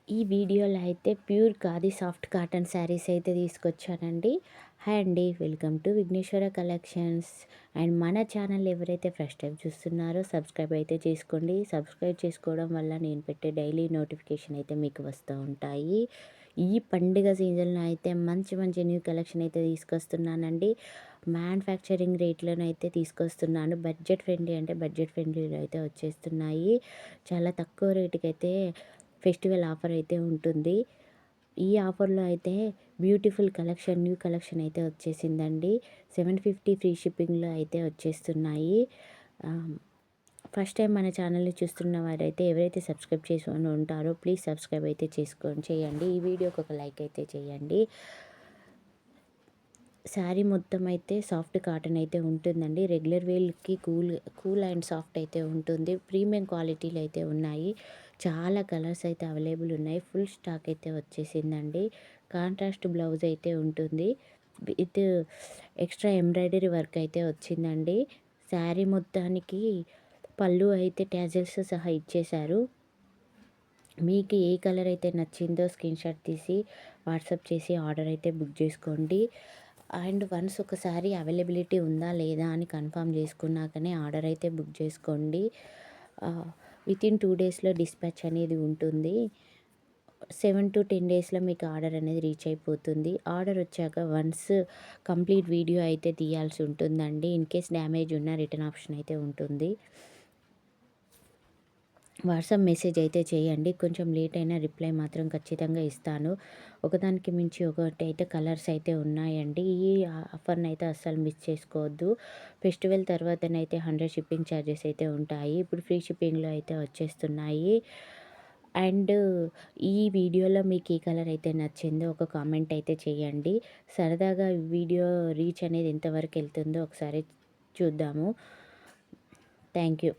ఈ వీడియోలో అయితే pure khadi soft cotton sarees అయితే తీసుకొచ్చానండి. హాయ్ అండి, welcome to Vighneshwara collections. And మన ఛానల్ ఎవరైతే ఫస్ట్ టైం చూస్తున్నారో సబ్స్క్రైబ్ అయితే చేసుకోండి. సబ్స్క్రైబ్ చేసుకోవడం వల్ల నేను పెట్టే డైలీ నోటిఫికేషన్ అయితే మీకు వస్తూ ఉంటాయి. ఈ పండుగ సీజన్లో అయితే మంచి మంచి న్యూ కలెక్షన్ అయితే తీసుకొస్తున్నానండి. మ్యానుఫ్యాక్చరింగ్ రేట్లను అయితే తీసుకొస్తున్నాను. బడ్జెట్ ఫ్రెండ్లీ అంటే బడ్జెట్ ఫ్రెండ్లీలో అయితే వచ్చేస్తున్నాయి. చాలా తక్కువ రేటుకి అయితే ఫెస్టివల్ ఆఫర్ అయితే ఉంటుంది. ఈ ఆఫర్‌లో అయితే బ్యూటిఫుల్ కలెక్షన్, న్యూ కలెక్షన్ అయితే వచ్చేసిందండి. 750 ఫ్రీ షిప్పింగ్‌లో అయితే వచ్చేస్తున్నాయి. ఆహ్, ఫస్ట్ టైం మన ఛానల్‌ని చూస్తున్న వారైతే ఎవరైతే సబ్స్క్రైబ్ చేసుకొని ఉంటారో ప్లీజ్ సబ్స్క్రైబ్ అయితే చేయండి. ఈ వీడియోకి ఒక లైక్ అయితే చేయండి. శారీ మొత్తం అయితే సాఫ్ట్ కాటన్ అయితే ఉంటుందండి. రెగ్యులర్ వేర్‌కి కూల్ అండ్ సాఫ్ట్ అయితే ఉంటుంది. ప్రీమియం క్వాలిటీలో అయితే ఉన్నాయి. చాలా కలర్స్ అయితే అవైలబుల్ ఉన్నాయి. ఫుల్ స్టాక్ అయితే వచ్చేసిందండి. కాంట్రాస్ట్ బ్లౌజ్ అయితే ఉంటుంది. విత్ ఎక్స్ట్రా ఎంబ్రాయిడరీ వర్క్ అయితే వచ్చిందండి. శారీ మొత్తానికి పళ్ళు అయితే టాజిల్స్ సహా ఇచ్చేశారు. మీకు ఏ కలర్ అయితే నచ్చిందో స్క్రీన్‌షాట్ తీసి వాట్సాప్ చేసి ఆర్డర్ అయితే బుక్ చేసుకోండి. అండ్ వన్స్ ఒకసారి అవైలబిలిటీ ఉందా లేదా అని కన్ఫర్మ్ చేసుకున్నాకనే ఆర్డర్ అయితే బుక్ చేసుకోండి. వితిన్ 2 డేస్‌లో డిస్పాచ్ అనేది ఉంటుంది. 7-10 డేస్‌లో మీకు ఆర్డర్ అనేది రీచ్ అయిపోతుంది. ఆర్డర్ వచ్చాక వన్స్ కంప్లీట్ వీడియో అయితే తీయాల్సి ఉంటుందండి. ఇన్‌కేస్ డ్యామేజ్ ఉన్నా రిటర్న్ ఆప్షన్ అయితే ఉంటుంది. వాట్సాప్ మెసేజ్ అయితే చేయండి. కొంచెం లేట్ అయినా రిప్లై మాత్రం ఖచ్చితంగా ఇస్తాను. ఒకదానికి మించి ఒకటి అయితే కలర్స్ అయితే ఉన్నాయండి. ఈ ఆఫర్‌ని అయితే అస్సలు మిస్ చేసుకోవద్దు. ఫెస్టివల్ తర్వాతనైతే 100 షిప్పింగ్ ఛార్జెస్ అయితే ఉంటాయి. ఇప్పుడు ఫ్రీ షిప్పింగ్‌లో అయితే వచ్చేస్తున్నాయి. అండ్ ఈ వీడియోలో మీకు ఏ కలర్ అయితే నచ్చిందో ఒక కామెంట్ అయితే చేయండి. సరదాగా వీడియో రీచ్ అనేది ఎంతవరకు వెళ్తుందో ఒకసారి చూద్దాము. Thank you.